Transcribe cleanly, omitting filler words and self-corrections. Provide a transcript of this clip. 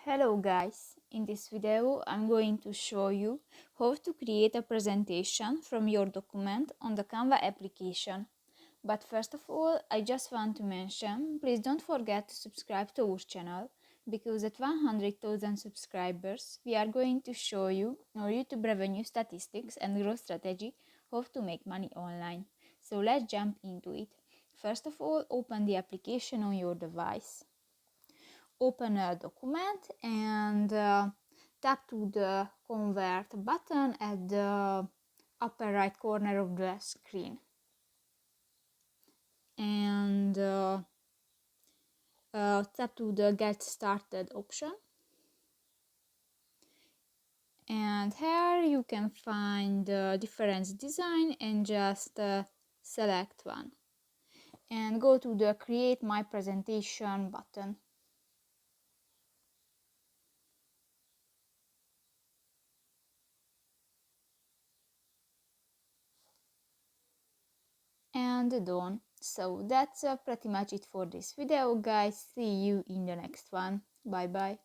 Hello guys, in this video I'm going to show you how to create a presentation from your document on the Canva application. But first of all, I just want to mention, please don't forget to subscribe to our channel, because at 100,000 subscribers we are going to show you our YouTube revenue statistics and growth strategy, how to make money online. So let's jump into it. First of all, open the application on your device. Open a document and tap to the convert button at the upper right corner of the screen, and tap to the get started option, and here you can find the different design and just select one and go to the create my presentation button. And done. So that's pretty much it for this video, guys. See you in the next one. Bye bye.